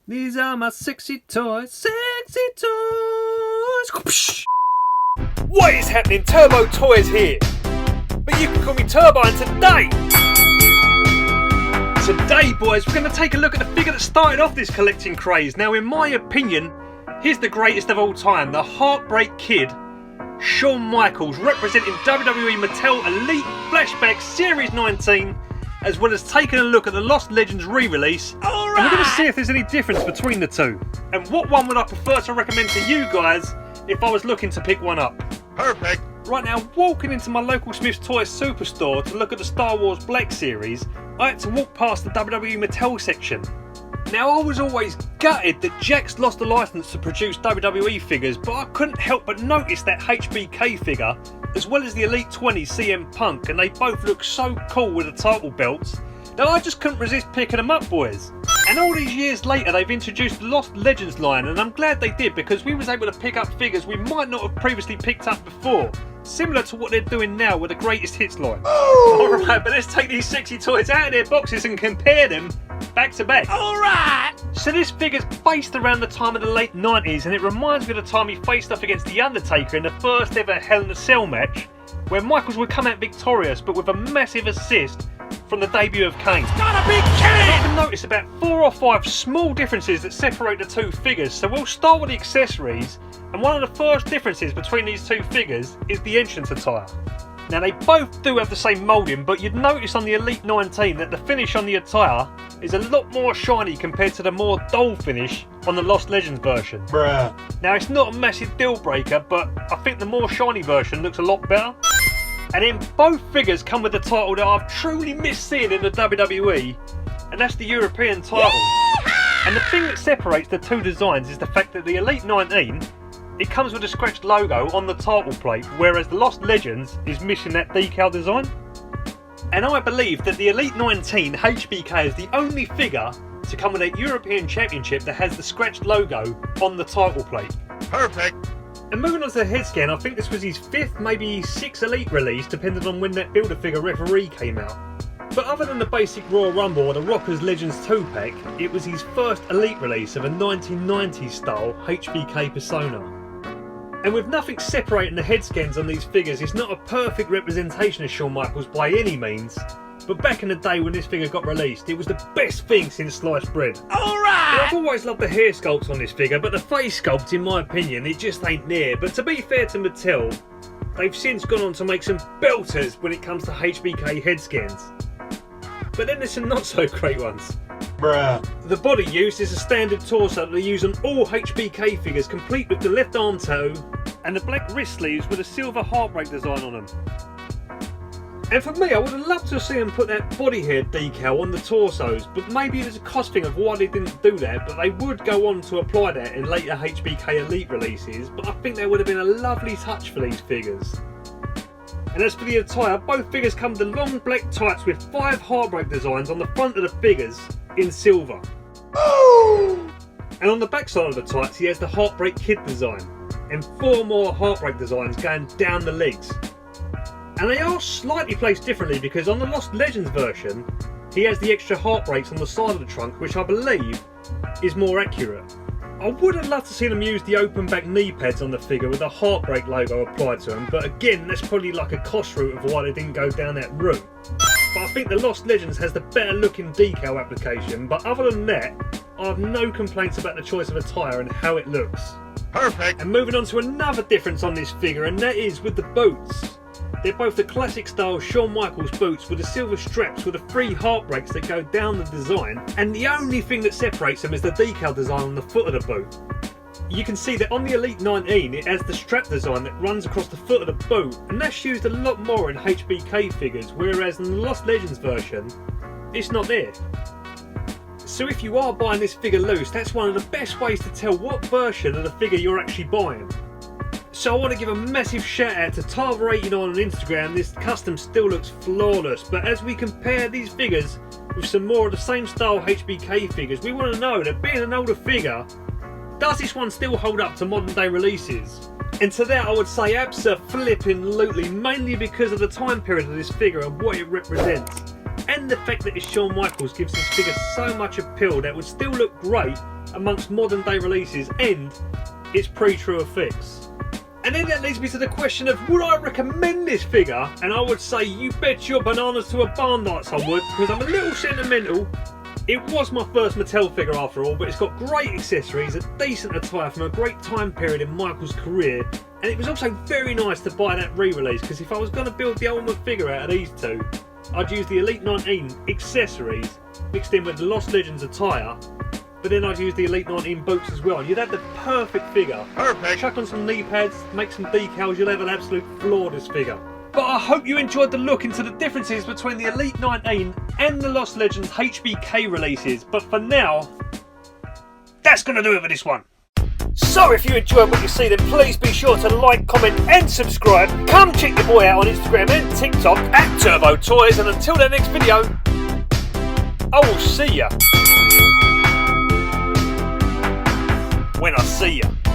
These are my sexy toys, sexy toys. What is happening? Turbo Toys here. But you can call me Turbo, and today boys, we're going to take a look at the figure that started off this collecting craze. Now in my opinion, here's the greatest of all time, the Heartbreak Kid, Shawn Michaels, representing WWE Mattel Elite Flashback Series 19, as well as taking a look at the Lost Legends re-release, and we're going to see if there's any difference between the two, and what one would I prefer to recommend to you guys if I was looking to pick one up. Perfect. Right now, walking into my local Smith's Toys superstore to look at the Star Wars Black series, I had to walk past the WWE Mattel section. Now, I was always gutted that Jakks lost the license to produce WWE figures, but I couldn't help but notice that HBK figure, as well as the Elite19 CM Punk, and they both look so cool with the title belts that I just couldn't resist picking them up, boys. And all these years later, they've introduced the Lost Legends line, and I'm glad they did, because we was able to pick up figures we might not have previously picked up before, similar to what they're doing now with the Greatest Hits line. Alright, but let's take these sexy toys out of their boxes and compare them back to back. Alright! So this figure's based around the time of the late 90s, and it reminds me of the time he faced off against The Undertaker in the first ever Hell in a Cell match, where Michaels would come out victorious but with a massive assist from the debut of Kane. Not a big Kane! I can notice about 4 or 5 small differences that separate the two figures, so we'll start with the accessories, and one of the first differences between these two figures is the entrance attire. Now they both do have the same moulding, but you'd notice on the Elite19 that the finish on the attire is a lot more shiny compared to the more dull finish on the Lost Legends version. Bruh. Now it's not a massive deal breaker, but I think the more shiny version looks a lot better. And then both figures come with the title that I've truly missed seeing in the WWE, and that's the European title. And the thing that separates the two designs is the fact that the Elite19, it comes with a scratched logo on the title plate, whereas the Lost Legends is missing that decal design. And I believe that the Elite19 HBK is the only figure to come with a European Championship that has the scratched logo on the title plate. Perfect. And moving on to the head scan, I think this was his 5th, maybe 6th Elite release, depending on when that Build-A-Figure referee came out. But other than the basic Royal Rumble or the Rockers Legends 2-pack, it was his first Elite release of a 1990s style HBK persona. And with nothing separating the head scans on these figures, it's not a perfect representation of Shawn Michaels by any means, but back in the day when this figure got released, it was the best thing since sliced bread. Alright! I've always loved the hair sculpt on this figure, but the face sculpt, in my opinion, it just ain't there. But to be fair to Mattel, they've since gone on to make some belters when it comes to HBK head scans. But then there's some not so great ones. Bruh. The body use is a standard torso that they use on all HBK figures, complete with the left arm toe and the black wrist sleeves with a silver heartbreak design on them. And for me, I would have loved to see them put that body hair decal on the torsos, but maybe there's a cost thing of why they didn't do that, but they would go on to apply that in later HBK Elite releases, but I think that would have been a lovely touch for these figures. And as for the attire, both figures come with long black tights with 5 heartbreak designs on the front of the figures in silver. Ooh. And on the back side of the tights, he has the Heartbreak Kid design, and 4 more heartbreak designs going down the legs. And they are slightly placed differently, because on the Lost Legends version, he has the extra heartbreaks on the side of the trunk, which I believe is more accurate. I would have loved to see them use the open back knee pads on the figure with the Heartbreak logo applied to them, but again, that's probably like a cost route of why they didn't go down that route. But I think the Lost Legends has the better looking decal application, but other than that, I have no complaints about the choice of attire and how it looks. Perfect. And moving on to another difference on this figure, and that is with the boots. They're both the classic style Shawn Michaels boots with the silver straps with the 3 heartbreaks that go down the design, and the only thing that separates them is the decal design on the foot of the boot. You can see that on the Elite19 it has the strap design that runs across the foot of the boot, and that's used a lot more in HBK figures, whereas in the Lost Legends version it's not there. So if you are buying this figure loose, that's one of the best ways to tell what version of the figure you're actually buying. So I want to give a massive shout out to Tarver89 on Instagram. This custom still looks flawless, but as we compare these figures with some more of the same style HBK figures, we want to know that being an older figure, does this one still hold up to modern day releases? And to that I would say abso-flippin'-lutely, mainly because of the time period of this figure and what it represents. and the fact that it's Shawn Michaels gives this figure so much appeal that it would still look great amongst modern day releases, and it's pre-true effects. And then that leads me to the question of, would I recommend this figure? And I would say, you bet your bananas to a barn lights I would, because I'm a little sentimental. It was my first Mattel figure after all, but it's got great accessories, a decent attire from a great time period in Michael's career, and it was also very nice to buy that re-release, because if I was going to build the ultimate figure out of these two, I'd use the Elite19 accessories mixed in with the Lost Legends attire, but then I'd use the Elite19 boots as well, and you'd have the perfect figure. Perfect. Chuck on some knee pads, make some decals, you'll have an absolute flawless figure. But I hope you enjoyed the look into the differences between the Elite19 and the Lost Legends HBK releases. But for now, that's going to do it for this one. So if you enjoyed what you see, then please be sure to like, comment and subscribe. Come check your boy out on Instagram and TikTok at Turbo Toys. And until the next video, I will see ya when I see ya.